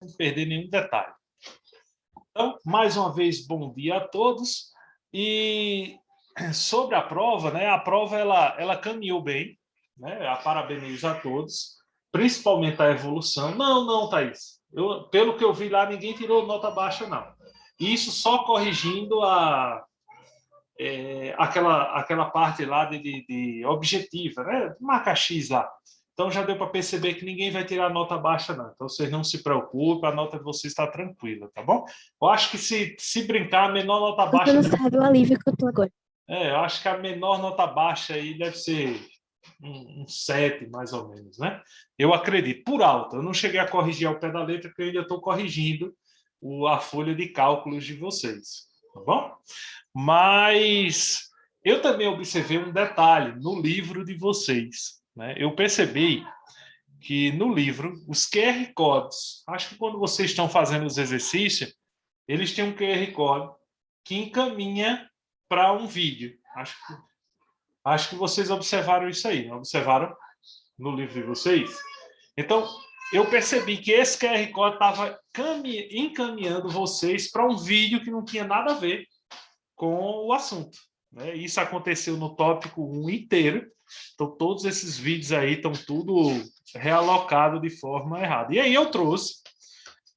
não perder nenhum detalhe. Então, mais uma vez, bom dia a todos. E sobre a prova, né? A prova ela caminhou bem, né? Eu parabenizo a todos, principalmente a evolução. Não, Thaís. Pelo que eu vi lá, ninguém tirou nota baixa, não. Isso só corrigindo aquela parte lá de objetiva, né? Marca X lá. Então já deu para perceber que ninguém vai tirar nota baixa, não. Então vocês não se preocupem, a nota de vocês está tranquila, tá bom? Eu acho que se brincar, a menor nota baixa. Você não sabe o alívio que eu tô agora. Eu acho que a menor nota baixa aí deve ser um 7, mais ou menos, né? Eu acredito, por alto. Eu não cheguei a corrigir ao pé da letra, porque eu ainda estou corrigindo a folha de cálculos de vocês, tá bom? Mas eu também observei um detalhe no livro de vocês, né? Eu percebi que no livro, os QR Codes, acho que quando vocês estão fazendo os exercícios, eles têm um QR Code que encaminha para um vídeo. Acho que vocês observaram isso aí, não observaram no livro de vocês? Então, eu percebi que esse QR Code estava encaminhando vocês para um vídeo que não tinha nada a ver com o assunto, né? Isso aconteceu no tópico 1 inteiro. Então, todos esses vídeos aí estão tudo realocado de forma errada. E aí eu trouxe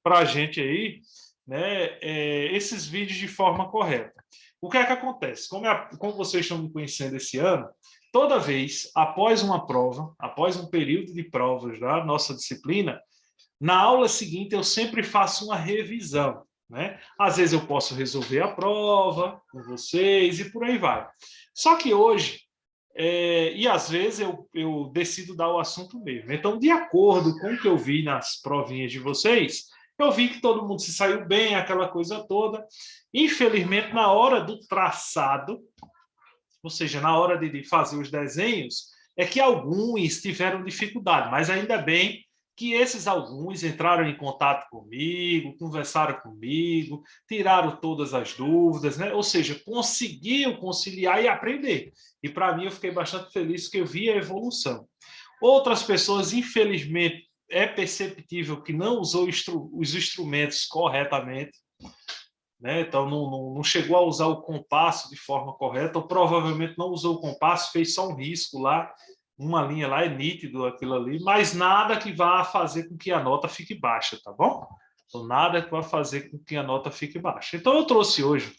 para a gente aí, né, esses vídeos de forma correta. O que é que acontece? Como vocês estão me conhecendo esse ano, toda vez, após uma prova, após um período de provas da nossa disciplina, na aula seguinte eu sempre faço uma revisão, né? Às vezes eu posso resolver a prova com vocês e por aí vai. Só que hoje, e às vezes eu decido dar o assunto mesmo. Então, de acordo com o que eu vi nas provinhas de vocês, eu vi que todo mundo se saiu bem, aquela coisa toda. Infelizmente, na hora do traçado, ou seja, na hora de fazer os desenhos, é que alguns tiveram dificuldade, mas ainda bem que esses alguns entraram em contato comigo, conversaram comigo, tiraram todas as dúvidas, né? Ou seja, conseguiam conciliar e aprender. E para mim eu fiquei bastante feliz que eu vi a evolução. Outras pessoas, infelizmente, é perceptível que não usou os instrumentos corretamente, né? Então não chegou a usar o compasso de forma correta, ou provavelmente não usou o compasso, fez só um risco lá, uma linha lá, é nítido aquilo ali, mas nada que vá fazer com que a nota fique baixa, tá bom? Então nada que vá fazer com que a nota fique baixa. Então eu trouxe hoje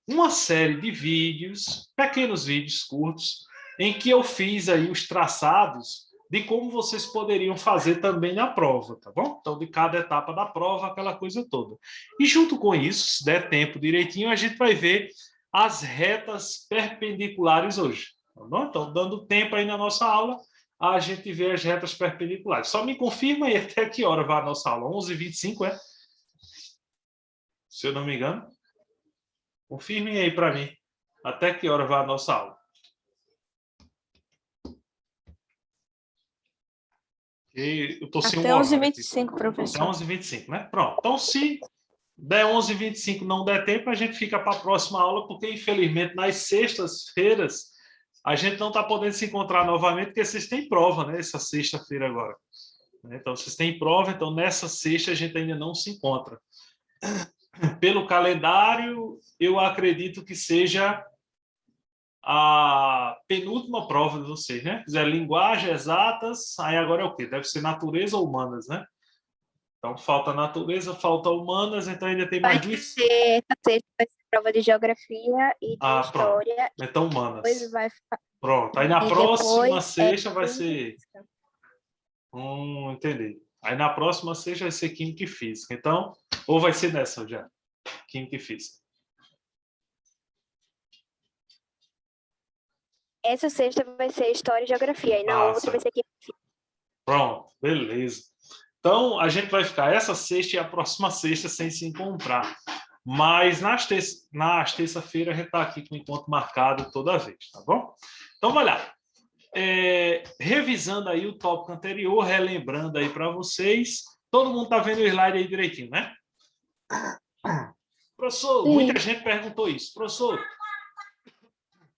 uma série de vídeos, pequenos vídeos curtos, em que eu fiz aí os traçados de como vocês poderiam fazer também na prova, tá bom? Então, de cada etapa da prova, aquela coisa toda. E junto com isso, se der tempo direitinho, a gente vai ver as retas perpendiculares hoje, tá bom? Então, dando tempo aí na nossa aula, a gente vê as retas perpendiculares. Só me confirma aí até que hora vai a nossa aula. 11h25, é? Se eu não me engano. Confirmem aí para mim até que hora vai a nossa aula. Eu estou sem Até um 11h25, professor. Até 11h25, né? Pronto. Então, se der 11h25 não der tempo, a gente fica para a próxima aula, porque, infelizmente, nas sextas-feiras, a gente não está podendo se encontrar novamente, porque vocês têm prova, né? Essa sexta-feira agora. Então, vocês têm prova, então, nessa sexta, a gente ainda não se encontra. Pelo calendário, eu acredito que seja a penúltima prova de vocês, né? Fizer linguagem, exatas, aí agora é o quê? Deve ser natureza ou humanas, né? Então, falta natureza, falta humanas, então ainda tem mais duas. Vai ser prova de geografia e de história. Pronto. Então, humanas. Depois vai... Pronto. Aí na próxima sexta vai química ser. Entendi. Aí na próxima sexta vai ser química e física. Então, ou vai ser nessa já? Química e física. Essa sexta vai ser história e geografia, e na outra vai ser química e física. Pronto, beleza. Então, a gente vai ficar essa sexta e a próxima sexta sem se encontrar. Mas nas terça-feira a gente está aqui com o encontro marcado toda vez, tá bom? Então, vai lá. Revisando aí o tópico anterior, relembrando aí para vocês. Todo mundo está vendo o slide aí direitinho, né? Professor, sim. Muita gente perguntou isso. Professor,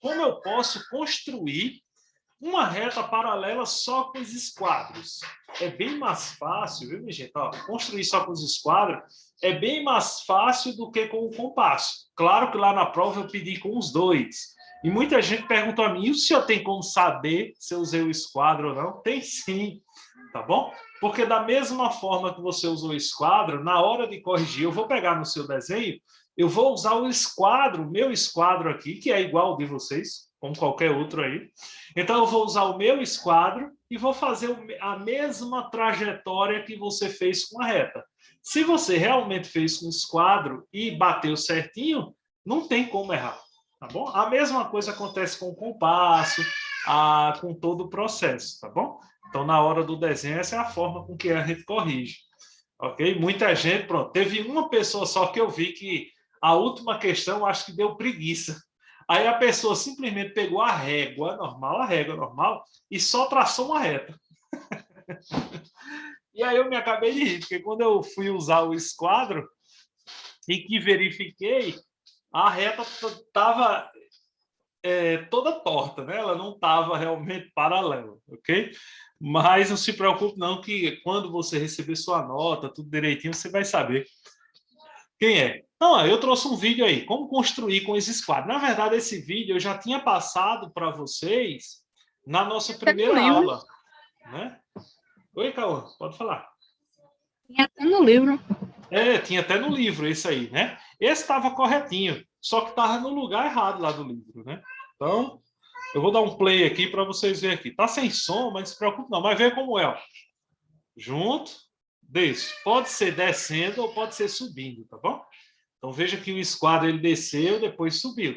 como eu posso construir uma reta paralela só com os esquadros. É bem mais fácil, viu, minha gente? Ó, construir só com os esquadros é bem mais fácil do que com o compasso. Claro que lá na prova eu pedi com os dois. E muita gente perguntou a mim, e o senhor tem como saber se eu usei o esquadro ou não? Tem sim, tá bom? Porque da mesma forma que você usou o esquadro, na hora de corrigir, eu vou pegar no seu desenho, eu vou usar o esquadro, o meu esquadro aqui, que é igual ao de vocês, como qualquer outro aí. Então, eu vou usar o meu esquadro e vou fazer a mesma trajetória que você fez com a reta. Se você realmente fez com o esquadro e bateu certinho, não tem como errar, tá bom? A mesma coisa acontece com o compasso, com todo o processo, tá bom? Então, na hora do desenho, essa é a forma com que a gente corrige, ok? Muita gente, pronto, teve uma pessoa só que eu vi que a última questão, acho que deu preguiça. Aí a pessoa simplesmente pegou a régua normal, e só traçou uma reta. E aí eu me acabei de rir, porque quando eu fui usar o esquadro e que verifiquei, a reta estava toda torta, né? Ela não estava realmente paralela, ok? Mas não se preocupe não, que quando você receber sua nota, tudo direitinho, você vai saber quem é. Não, eu trouxe um vídeo aí, como construir com esses quadros. Na verdade, esse vídeo eu já tinha passado para vocês na nossa primeira aula, né? Oi, Cauã, pode falar. Tinha até no livro. Tinha até no livro esse aí, né? Esse estava corretinho, só que estava no lugar errado lá do livro, né? Então, eu vou dar um play aqui para vocês verem aqui. Tá sem som, mas não se preocupe não. Mas vê como é, ó. Junto, desce. Pode ser descendo ou pode ser subindo, tá bom? Então, veja que o esquadro ele desceu, depois subiu.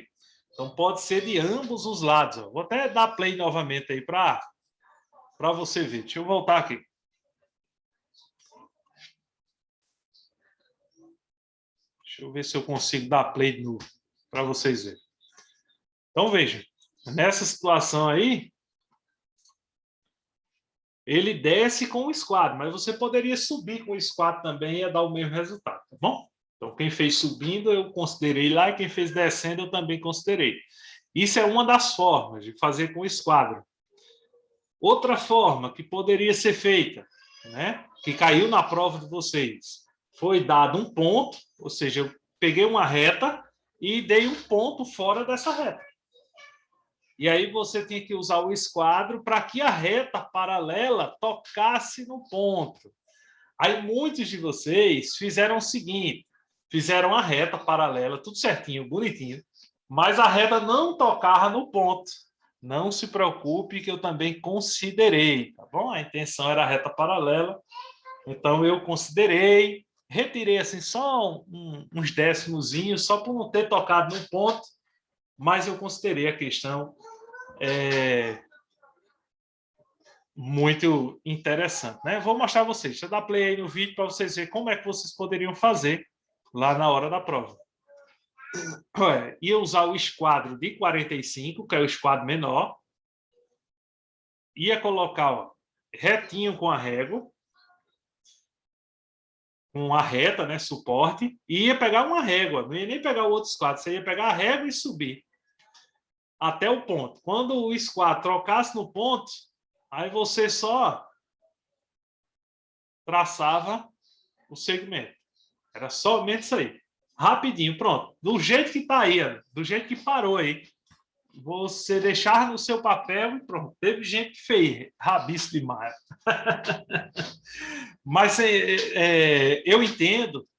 Então, pode ser de ambos os lados. Ó. Vou até dar play novamente aí para você ver. Deixa eu voltar aqui. Deixa eu ver se eu consigo dar play de novo para vocês verem. Então, veja. Nessa situação aí, ele desce com o esquadro, mas você poderia subir com o esquadro também e ia dar o mesmo resultado, tá bom? Então, quem fez subindo, eu considerei lá, e quem fez descendo, eu também considerei. Isso é uma das formas de fazer com o esquadro. Outra forma que poderia ser feita, né, que caiu na prova de vocês, foi dado um ponto, ou seja, eu peguei uma reta e dei um ponto fora dessa reta. E aí você tinha que usar o esquadro para que a reta paralela tocasse no ponto. Aí muitos de vocês fizeram o seguinte, fizeram a reta paralela, tudo certinho, bonitinho, mas a reta não tocava no ponto. Não se preocupe que eu também considerei, tá bom? A intenção era a reta paralela, então eu considerei, retirei assim só uns décimozinhos, só por não ter tocado no ponto, mas eu considerei a questão muito interessante, né? Vou mostrar a vocês. Deixa eu dar play aí no vídeo para vocês verem como é que vocês poderiam fazer lá na hora da prova. Ia usar o esquadro de 45, que é o esquadro menor. Ia colocar, ó, retinho com a régua, com a reta, né, suporte, e ia pegar uma régua, não ia nem pegar o outro esquadro, você ia pegar a régua e subir até o ponto. Quando o esquadro trocasse no ponto, aí você só traçava o segmento. Era somente isso aí. Rapidinho, pronto. Do jeito que está aí, do jeito que parou aí, você deixar no seu papel e pronto. Teve gente que fez rabisco demais. Mas eu entendo,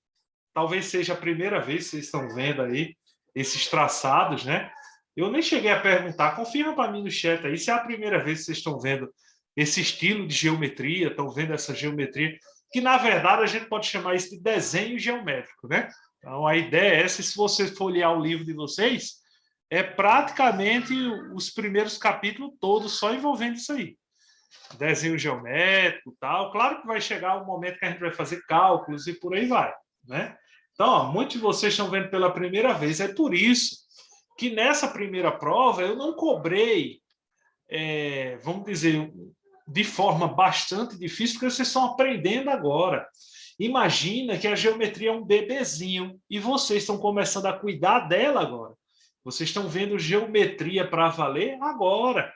talvez seja a primeira vez que vocês estão vendo aí esses traçados, né? Eu nem cheguei a perguntar, confirma para mim no chat aí se é a primeira vez que vocês estão vendo esse estilo de geometria, estão vendo essa geometria, que na verdade a gente pode chamar isso de desenho geométrico, né? Então a ideia é essa, se você folhear o livro de vocês, é praticamente os primeiros capítulos todos só envolvendo isso aí. Desenho geométrico e tal. Claro que vai chegar um momento que a gente vai fazer cálculos e por aí vai, né? Então, ó, muitos de vocês estão vendo pela primeira vez. É por isso que nessa primeira prova eu não cobrei, vamos dizer, de forma bastante difícil, porque vocês estão aprendendo agora. Imagina que a geometria é um bebezinho e vocês estão começando a cuidar dela agora. Vocês estão vendo geometria para valer agora.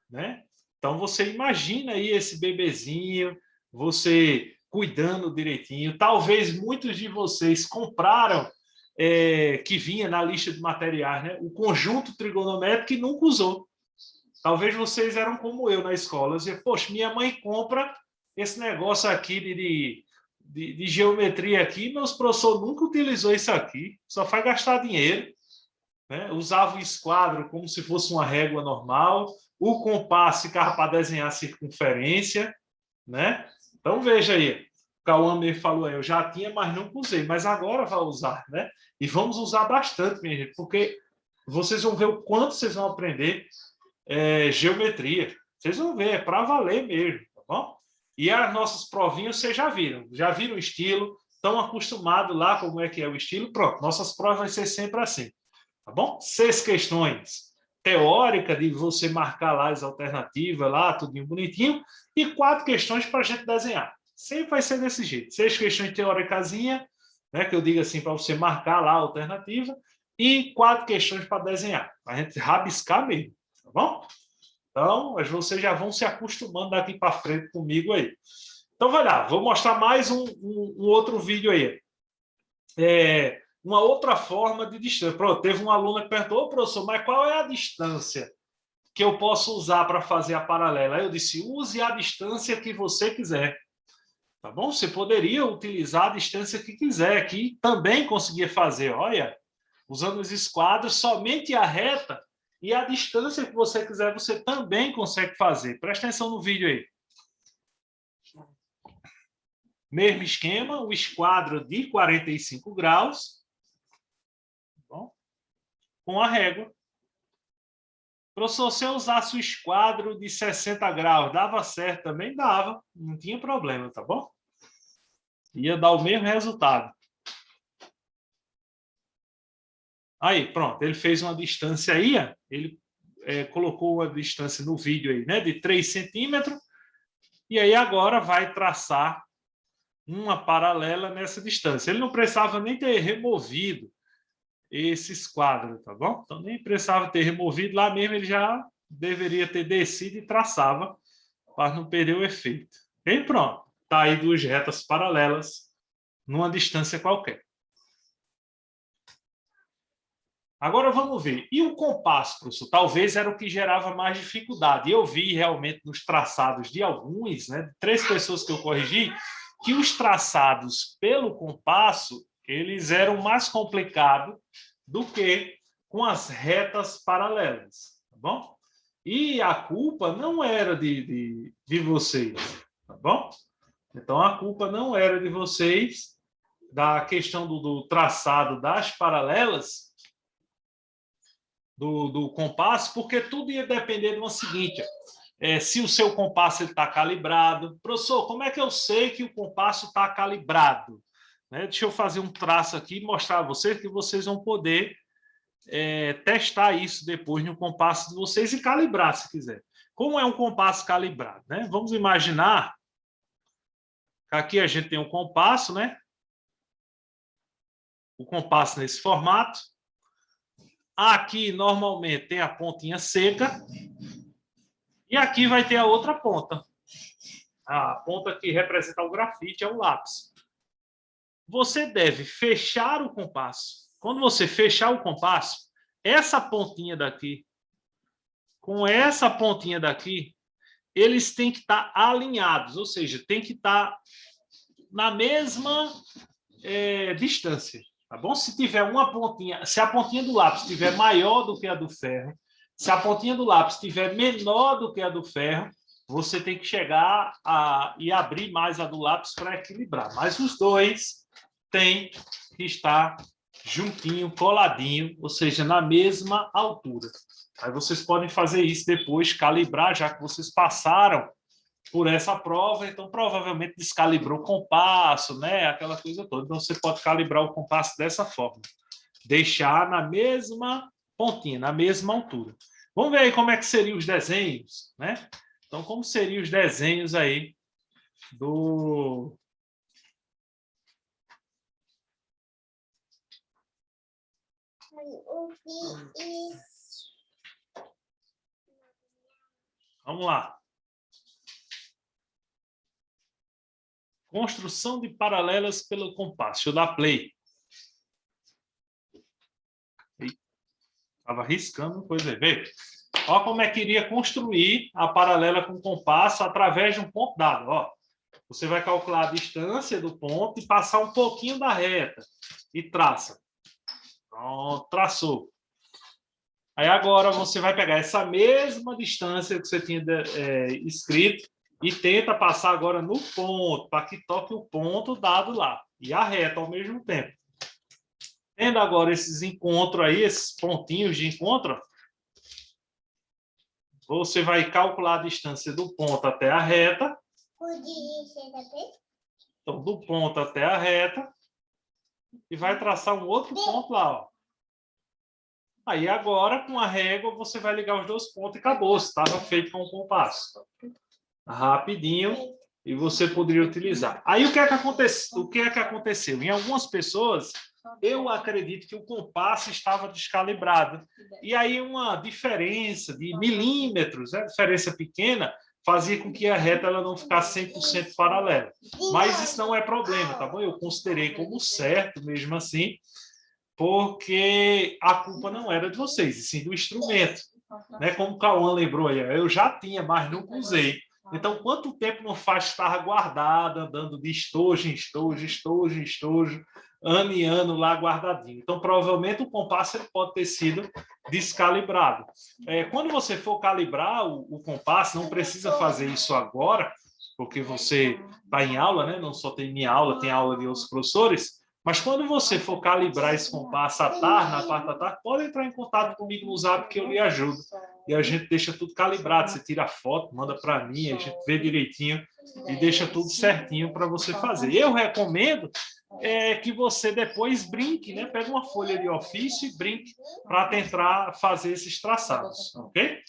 né? Então, você imagina aí esse bebezinho, você cuidando direitinho. Talvez muitos de vocês compraram, que vinha na lista de materiais, né? O conjunto trigonométrico e nunca usou. Talvez vocês eram como eu na escola. Eu dizia, poxa, minha mãe compra esse negócio aqui de geometria aqui, meus professores nunca utilizou isso aqui, só faz gastar dinheiro. Né? Usava o esquadro como se fosse uma régua normal, o compasso ficava para desenhar circunferência, né? Então veja aí, o Cauã me falou aí, eu já tinha, mas nunca usei, mas agora vai usar, né? E vamos usar bastante, minha gente, porque vocês vão ver o quanto vocês vão aprender geometria. Vocês vão ver, é para valer mesmo, tá bom? E as nossas provinhas vocês já viram o estilo, estão acostumados lá como é que é o estilo, pronto, nossas provas vai ser sempre assim, tá bom? 6 questões teóricas de você marcar lá as alternativas, lá, tudinho bonitinho, e 4 questões para a gente desenhar. Sempre vai ser desse jeito. 6 questões teóricasinha, né, que eu digo assim, para você marcar lá a alternativa, e 4 questões para desenhar, para a gente rabiscar mesmo, tá bom? Então, vocês já vão se acostumando daqui para frente comigo aí. Então, vai lá, vou mostrar mais um outro vídeo aí. Uma outra forma de distância. Pronto, teve um aluno que perguntou, professor, mas qual é a distância que eu posso usar para fazer a paralela? Aí eu disse, use a distância que você quiser. Tá bom? Você poderia utilizar a distância que quiser, que também conseguia fazer. Olha, usando os esquadros, somente a reta e a distância que você quiser, você também consegue fazer. Presta atenção no vídeo aí. Mesmo esquema, o esquadro de 45 graus, bom, com a régua. Professor, se eu usasse o esquadro de 60 graus, dava certo também? Dava, não tinha problema, tá bom? Ia dar o mesmo resultado. Aí, pronto, ele fez uma distância aí, ele colocou a distância no vídeo aí, né, de 3 centímetros, e aí agora vai traçar uma paralela nessa distância. Ele não precisava nem ter removido esse esquadro, tá bom? Então nem precisava ter removido, lá mesmo ele já deveria ter descido e traçava para não perder o efeito. E pronto, tá aí 2 retas paralelas numa distância qualquer. Agora vamos ver. E o compasso, professor? Talvez era o que gerava mais dificuldade. Eu vi realmente nos traçados de alguns, né, 3 pessoas que eu corrigi, que os traçados pelo compasso, eles eram mais complicados do que com as retas paralelas, tá bom? E a culpa não era de vocês, tá bom? Então a culpa não era de vocês da questão do traçado das paralelas, do compasso, porque tudo ia depender de uma seguinte, se o seu compasso está calibrado. Professor, como é que eu sei que o compasso está calibrado? Né? Deixa eu fazer um traço aqui e mostrar a vocês que vocês vão poder testar isso depois no compasso de vocês e calibrar, se quiser. Como é um compasso calibrado? Né? Vamos imaginar que aqui a gente tem um compasso, né? O compasso nesse formato. Aqui, normalmente, tem a pontinha seca. E aqui vai ter a outra ponta. A ponta que representa o grafite é o lápis. Você deve fechar o compasso. Quando você fechar o compasso, essa pontinha daqui com essa pontinha daqui, eles têm que estar alinhados, ou seja, tem que estar na mesma distância, tá bom? Se tiver uma pontinha, se a pontinha do lápis estiver maior do que a do ferro, se a pontinha do lápis estiver menor do que a do ferro, você tem que chegar e abrir mais a do lápis para equilibrar. Mas os dois têm que estar juntinho, coladinho, ou seja, na mesma altura. Aí vocês podem fazer isso depois, calibrar, já que vocês passaram por essa prova, então provavelmente descalibrou o compasso, né? Aquela coisa toda. Então você pode calibrar o compasso dessa forma. Deixar na mesma pontinha, na mesma altura. Vamos ver aí como é que seriam os desenhos, né? Então, como seriam os desenhos aí do... Vamos lá. Construção de paralelas pelo compasso. Deixa eu dar play. Estava riscando, pois é. Vê. Olha como é que iria construir a paralela com o compasso através de um ponto dado. Ó. Você vai calcular a distância do ponto e passar um pouquinho da reta. E traça. Pronto, traçou. Aí agora você vai pegar essa mesma distância que você tinha escrito e tenta passar agora no ponto, para que toque o ponto dado lá. E a reta ao mesmo tempo. Tendo agora esses encontros aí, esses pontinhos de encontro, você vai calcular a distância do ponto até a reta. Então, do ponto até a reta. E vai traçar um outro ponto lá, ó. Aí agora, com a régua, você vai ligar os dois pontos e acabou. Estava feito com o compasso. Rapidinho. E você poderia utilizar. Aí o que é que aconteceu? Em algumas pessoas, eu acredito que o compasso estava descalibrado. E aí uma diferença de milímetros, né, diferença pequena, fazia com que a reta ela não ficasse 100% paralela. Mas isso não é problema, tá bom? Eu considerei como certo mesmo assim, porque a culpa não era de vocês, e sim do instrumento. Né? Como o Cauã lembrou aí, eu já tinha, mas nunca usei. Então, quanto tempo não faz estar guardada, andando de estojo em estojo, estojo em estojo, ano e ano lá guardadinho. Então, provavelmente o compasso ele pode ter sido descalibrado. Quando você for calibrar o compasso, não precisa fazer isso agora, porque você está em aula, né? Não só tem minha aula, tem aula de outros professores. Mas quando você for calibrar esse compasso à tarde, na parte da tarde, pode entrar em contato comigo no Zap que eu lhe ajudo. E a gente deixa tudo calibrado. Você tira a foto, manda para mim, a gente vê direitinho e deixa tudo certinho para você fazer. Eu recomendo que você depois brinque, né? Pega uma folha de ofício e brinque para tentar fazer esses traçados, ok?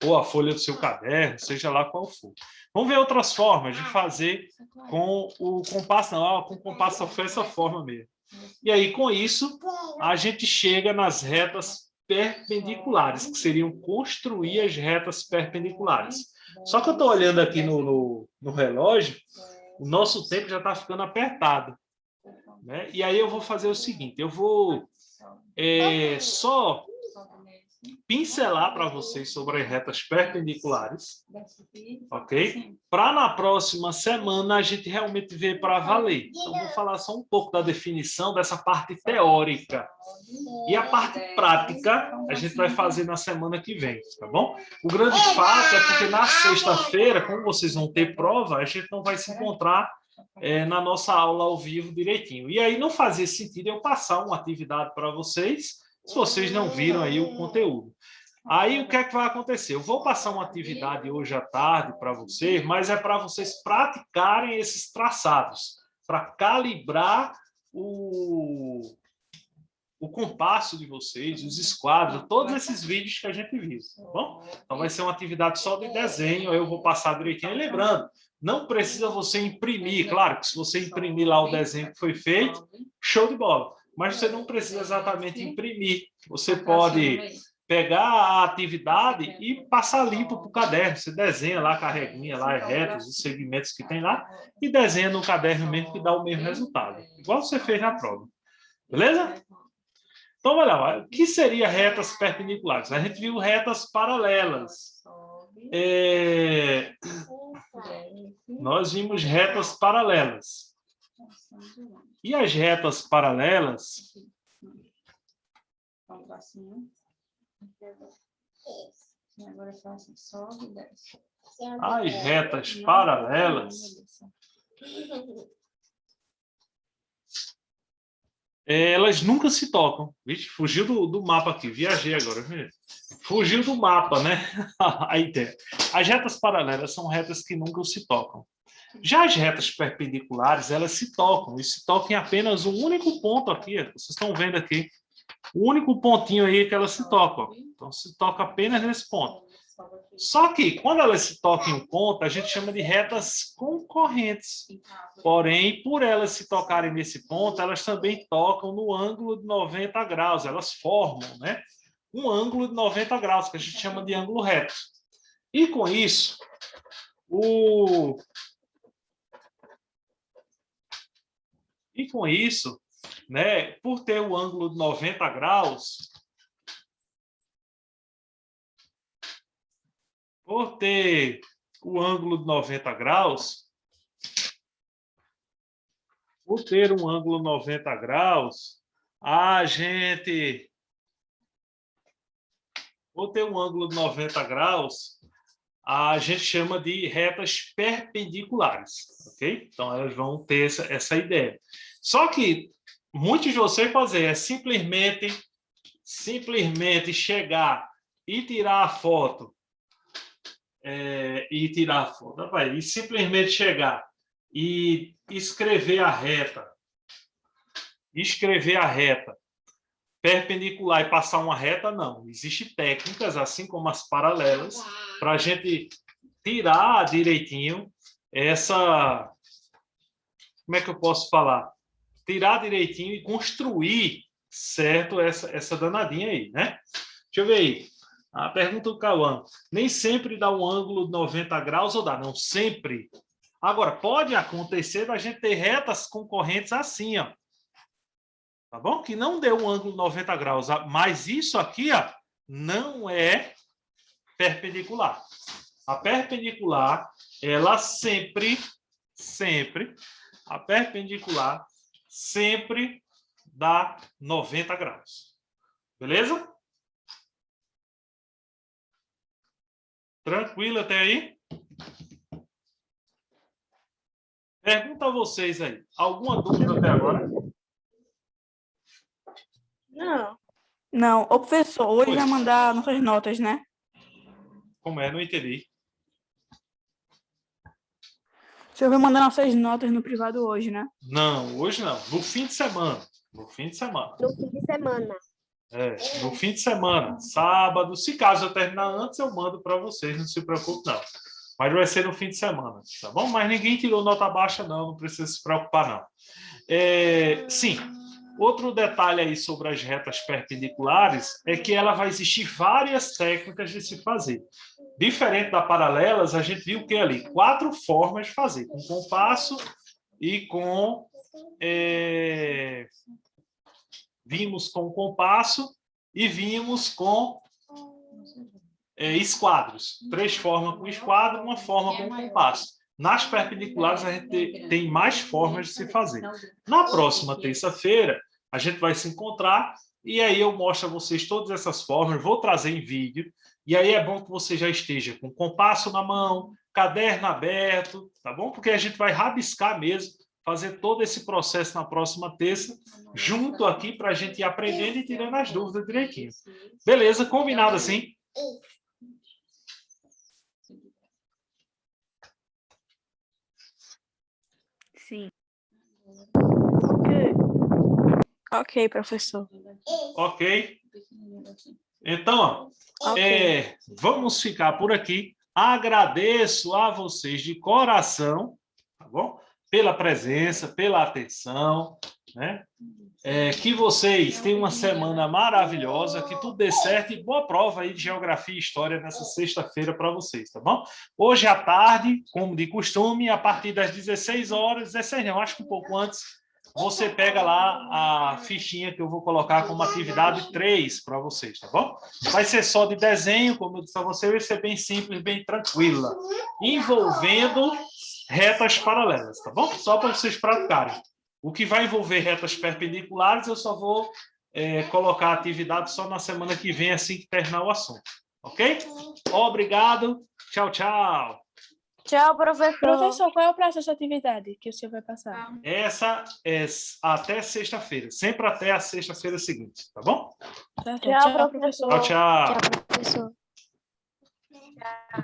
Ou a folha do seu caderno, seja lá qual for. Vamos ver outras formas de fazer com o compasso. Não, com o compasso só foi essa forma mesmo. E aí, com isso, a gente chega nas retas perpendiculares, que seriam construir as retas perpendiculares. Só que eu estou olhando aqui no relógio, o nosso tempo já está ficando apertado. Né? E aí eu vou fazer o seguinte, eu vou só pincelar para vocês sobre as retas perpendiculares, ok? Para na próxima semana a gente realmente ver para valer. Então, vou falar só um pouco da definição dessa parte teórica. E a parte prática a gente vai fazer na semana que vem, tá bom? O grande fato é porque na sexta-feira, como vocês vão ter prova, a gente não vai se encontrar na nossa aula ao vivo direitinho. E aí não fazia sentido eu passar uma atividade para vocês, se vocês não viram aí o conteúdo. Aí o que é que vai acontecer? Eu vou passar uma atividade hoje à tarde para vocês, mas é para vocês praticarem esses traçados, para calibrar o compasso de vocês, os esquadros, todos esses vídeos que a gente viu, tá bom? Então vai ser uma atividade só de desenho, eu vou passar direitinho. E lembrando, não precisa você imprimir, claro que se você imprimir lá o desenho que foi feito, show de bola. Mas você não precisa exatamente imprimir. Você pode pegar a atividade e passar limpo para o caderno. Você desenha lá com a reguinha, lá, retas, os segmentos que tem lá, e desenha no caderno mesmo que dá o mesmo resultado. Igual você fez na prova. Beleza? Então, olha lá, o que seria retas perpendiculares? A gente viu retas paralelas. Nós vimos retas paralelas. E as retas paralelas... As retas paralelas... elas nunca se tocam. Vixe, fugiu do mapa aqui, viajei agora. Fugiu do mapa, né? A ideia. As retas paralelas são retas que nunca se tocam. Já as retas perpendiculares, elas se tocam, e se tocam em apenas um único ponto aqui. Vocês estão vendo aqui. O único pontinho aí que elas se tocam. Então, se toca apenas nesse ponto. Só que, quando elas se tocam em um ponto, a gente chama de retas concorrentes. Porém, por elas se tocarem nesse ponto, elas também tocam no ângulo de 90 graus. Elas formam, né, um ângulo de 90 graus, que a gente chama de ângulo reto. E com isso, né, por ter o ângulo de 90 graus, a gente chama de retas perpendiculares, ok? Então, elas vão ter essa ideia. Só que muitos de vocês fazem é simplesmente chegar e tirar a foto, e simplesmente chegar e escrever a reta perpendicular e passar uma reta, não. Existem técnicas, assim como as paralelas, para a gente tirar direitinho essa... Como é que eu posso falar? Tirar direitinho e construir, certo, essa danadinha aí, né? Deixa eu ver aí. A pergunta do Cauã. Nem sempre dá um ângulo de 90 graus ou dá? Não sempre. Agora, pode acontecer da gente ter retas concorrentes assim, ó. Tá bom? Que não deu um ângulo de 90 graus. Mas isso aqui, ó, não é perpendicular. A perpendicular, ela sempre dá 90 graus. Beleza? Tranquilo até aí? Pergunta a vocês aí. Alguma dúvida até agora? Não. Não. Ô, professor, hoje Oi. vai mandar nossas notas, né? Como é? Não entendi. O senhor vai mandar nossas notas no privado hoje, né? Não, hoje não. No fim de semana. No fim de semana. No fim de semana. Sábado. Se caso eu terminar antes, eu mando para vocês. Não se preocupe, não. Mas vai ser no fim de semana, tá bom? Mas ninguém tirou nota baixa, não. Não precisa se preocupar, não. Sim. Outro detalhe aí sobre as retas perpendiculares é que ela vai existir várias técnicas de se fazer. Diferente da paralelas, a gente viu o que ali? 4 formas de fazer, com compasso e com... vimos com compasso e vimos com esquadros. 3 formas com esquadro, uma forma com compasso. Nas perpendiculares, a gente tem mais formas de se fazer. Na próxima terça-feira, a gente vai se encontrar e aí eu mostro a vocês todas essas formas, vou trazer em vídeo, e aí é bom que você já esteja com compasso na mão, caderno aberto, tá bom? Porque a gente vai rabiscar mesmo, fazer todo esse processo na próxima terça, junto aqui, para a gente ir aprendendo e tirando as dúvidas direitinho. Beleza? Combinado assim? Sim. Ok, professor. Ok? Então, Ok. vamos ficar por aqui. Agradeço a vocês de coração, tá bom? Pela presença, pela atenção, né? Que vocês tenham uma semana maravilhosa, que tudo dê certo e boa prova aí de Geografia e História nessa sexta-feira para vocês, tá bom? Hoje à tarde, como de costume, a partir das 16 horas, 16 não, acho que um pouco antes, você pega lá a fichinha que eu vou colocar como atividade 3 para vocês, tá bom? Vai ser só de desenho, como eu disse a você, vai ser bem simples, bem tranquila, envolvendo retas paralelas, tá bom? Só para vocês praticarem. O que vai envolver retas perpendiculares, eu só vou colocar a atividade só na semana que vem, assim que terminar o assunto. Ok? Obrigado. Tchau, tchau. Tchau, professor. Professor, qual é o prazo dessa atividade que o senhor vai passar? Essa é até sexta-feira. Sempre até a sexta-feira seguinte, tá bom? Tá, Tchau, professor. Tchau, tchau. Tchau, professor. Tchau.